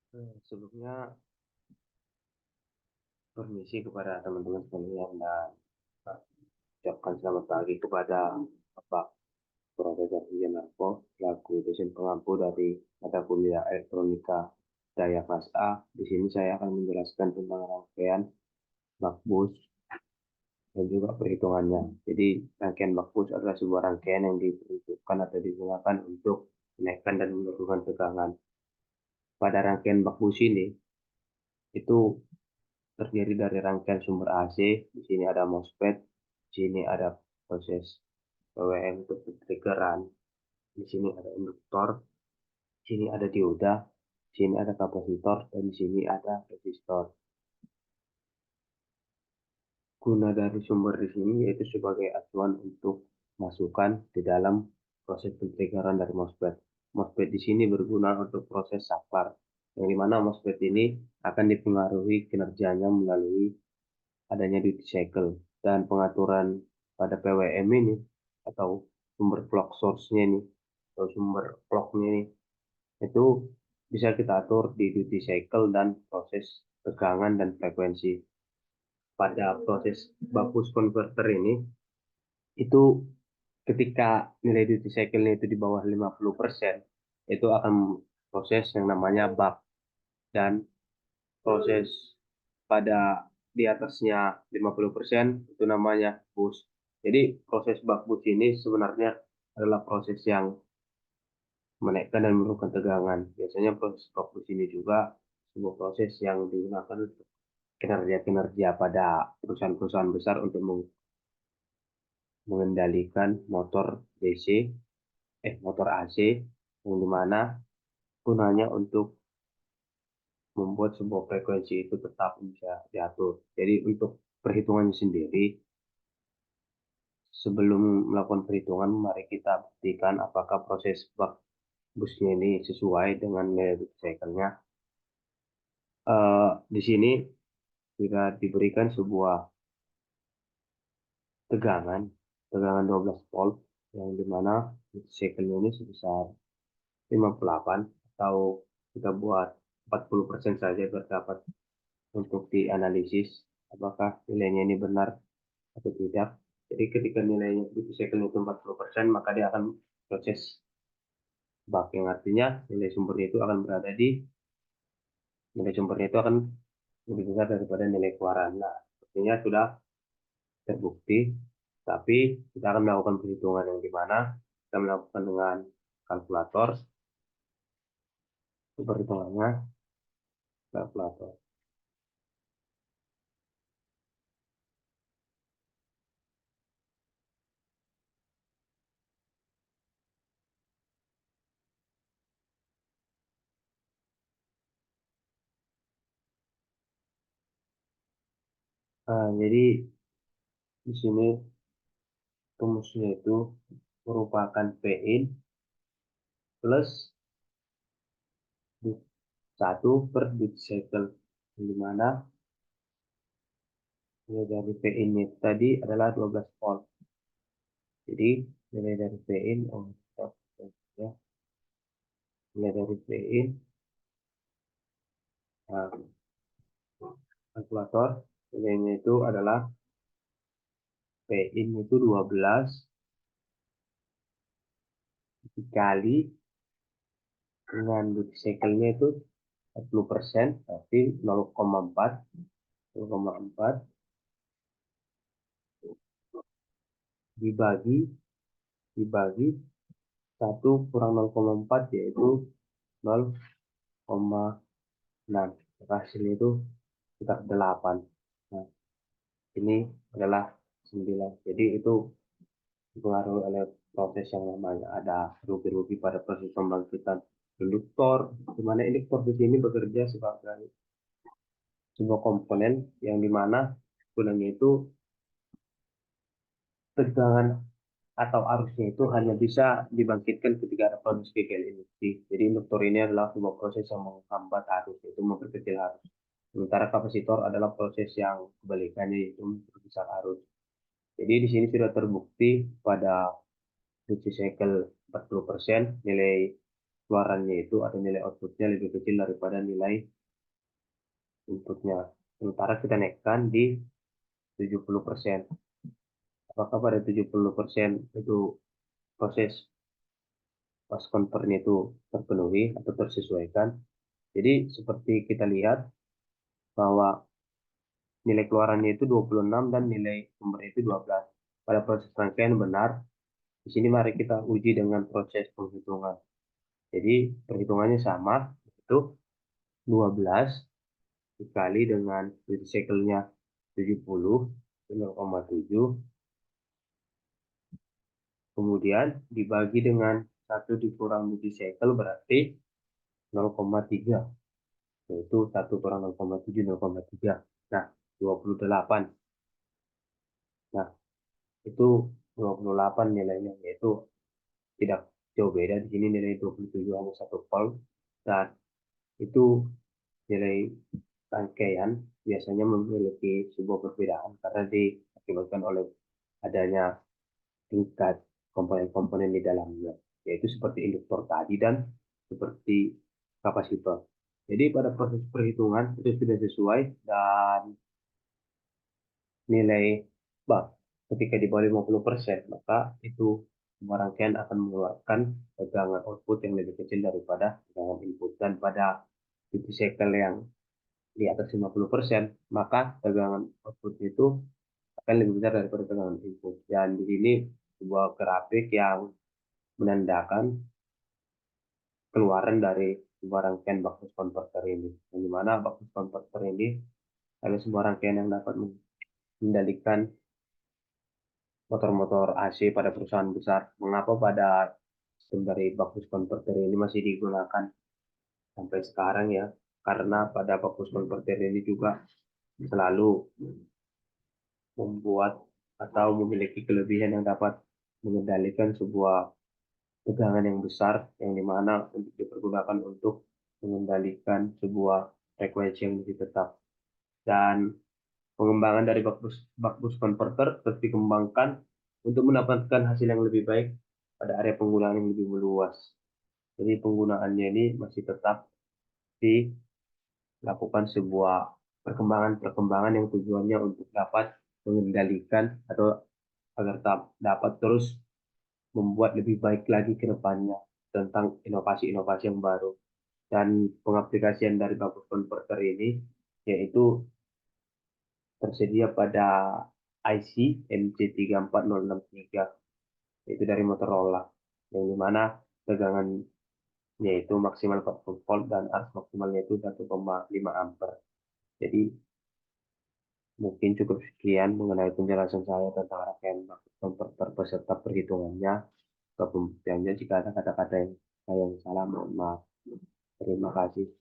Sebelumnya permisi kepada teman-teman sekalian dan ucapkan selamat pagi kepada Bapak Profesor Wijanarko selaku dosen pengampu dari mata kuliah Elektronika Daya Kelas A. Di sini saya akan menjelaskan tentang rangkaian Bakbus dan juga perhitungannya. Jadi rangkaian Bakbus adalah sebuah rangkaian yang diperuntukkan atau digunakan untuk menaikkan dan menurunkan tegangan. Pada rangkaian Bakbus ini itu terdiri dari rangkaian sumber AC. Di sini ada MOSFET, di sini ada proses PWM untuk triggeran, di sini ada induktor, di sini ada dioda, di sini ada kapasitor, dan di sini ada resistor. Guna dari sumber di sini yaitu sebagai acuan untuk masukan di dalam proses pentriggeran dari MOSFET. MOSFET di sini berguna untuk proses saklar, yang dimana MOSFET ini akan dipengaruhi kinerjanya melalui adanya duty cycle dan pengaturan pada PWM ini atau sumber clock source-nya ini atau sumber clock-nya ini itu bisa kita atur di duty cycle dan proses tegangan dan frekuensi. Pada proses Bapus converter ini itu ketika nilai duty cycle-nya itu di bawah 50% itu akan proses yang namanya buck, dan proses pada di atasnya 50% itu namanya boost. Jadi proses buck boost ini sebenarnya adalah proses yang menaikkan dan menurunkan tegangan. Biasanya proses buck boost ini juga sebuah proses yang digunakan untuk kinerja-kinerja pada perusahaan-perusahaan besar untuk mengendalikan motor DC, motor AC, yang dimana gunanya untuk membuat sebuah frekuensi itu tetap bisa diatur. Jadi untuk perhitungannya sendiri, sebelum melakukan perhitungan, mari kita buktikan apakah proses buck busnya ini sesuai dengan nilai duty cycle-nya. Di sini kita diberikan sebuah tegangan, tegangan 12 volt, yang dimana duty cycle-nya ini sebesar 58, atau kita buat 40% saja biar dapat untuk dianalisis apakah nilainya ini benar atau tidak. Jadi ketika nilainya duty cycle itu 40%, maka dia akan proses buck, yang artinya nilai sumbernya itu akan lebih besar daripada nilai keluaran. Nah, artinya sudah terbukti, tapi kita akan melakukan perhitungan yang dimana kita melakukan dengan kalkulator. Perhitungannya kalkulator. Jadi di sini rumusnya itu merupakan Pin plus 1/duty cycle, di mana nilai dari Pin ini tadi adalah 12 volt. Jadi nilai dari Pin, ya, nilai dari Pin, nah, kalkulator nilainya itu adalah Pin itu 12 dikali dengan duty cycle-nya itu 40%, berarti 0,4 0,4 dibagi dibagi 1 kurang 0,4, yaitu 0,6. Hasilnya itu sekitar 8. Nah, ini adalah 9. Jadi itu dipengaruhi oleh proses yang namanya ada rugi-rugi pada proses pembangkitan induktor, di mana induktor di sini bekerja sebagai sebuah komponen yang dimana gunanya itu tegangan atau arusnya itu hanya bisa dibangkitkan ketika ada proses PPL induksi. Jadi induktor ini adalah sebuah proses yang menghambat arus, yaitu memperkecil arus. Sementara kapasitor adalah proses yang kebalikannya, yaitu memperbesar arus. Jadi di sini sudah terbukti pada duty cycle 40%, nilai keluarannya itu atau nilai outputnya lebih kecil daripada nilai inputnya. Sementara kita naikkan di 70%. Apakah pada 70% itu proses pas convertnya itu terpenuhi atau tersesuaikan? Jadi seperti kita lihat bahwa nilai keluarannya itu 26 dan nilai sumbernya itu 12. Pada proses rangkaian benar, di sini mari kita uji dengan proses penghitungan. Jadi perhitungannya sama, itu 12 dikali dengan duty cycle-nya 70, 0,7, kemudian dibagi dengan 1 dikurang duty cycle berarti 0,3, yaitu 1 kurang 0,7, 0,3. Nah, 28. Nah, itu 28 nilainya, yaitu tidak jauh beda. Di sini nilai 27 hanya 1 volt, dan itu nilai rangkaian biasanya memiliki sebuah perbedaan karena diakibatkan oleh adanya tingkat komponen-komponen di dalamnya, yaitu seperti induktor tadi dan seperti kapasitor. Jadi pada proses perhitungan itu sudah sesuai, dan nilai bak ketika di bawah 50%, maka itu semua rangkaian akan mengeluarkan tegangan output yang lebih kecil daripada tegangan input. Dan pada duty cycle yang di atas 50%, maka tegangan output itu akan lebih besar daripada tegangan input. Dan di sini sebuah grafik yang menandakan keluaran dari sebuah rangkaian buck boost converter ini. Yang dimana buck boost converter ini adalah sebuah rangkaian yang dapat mengendalikan motor-motor AC pada perusahaan besar. Mengapa pada sistem dari buck boost converter ini masih digunakan sampai sekarang ya? Karena pada buck boost converter ini juga selalu membuat atau memiliki kelebihan yang dapat mengendalikan sebuah tegangan yang besar, yang dimana untuk dipergunakan untuk mengendalikan sebuah frekuensi yang lebih tetap. Dan pengembangan dari buck boost converter terus dikembangkan untuk mendapatkan hasil yang lebih baik pada area penggunaan yang lebih meluas. Jadi penggunaannya ini masih tetap dilakukan sebuah perkembangan-perkembangan yang tujuannya untuk dapat mengendalikan atau agar dapat terus membuat lebih baik lagi ke depannya tentang inovasi-inovasi yang baru. Dan pengaplikasian dari buck boost converter ini yaitu tersedia pada IC MC34063, yaitu dari Motorola, yang dimana tegangannya itu maksimal 40 volt dan arus maksimalnya itu 1,5 ampere. Jadi mungkin cukup sekian mengenai penjelasan saya tentang rangkaian buck boost converter beserta perhitungannya ke pembuktiannya. Jika ada kata-kata yang saya yang salah, mohon maaf. Terima kasih.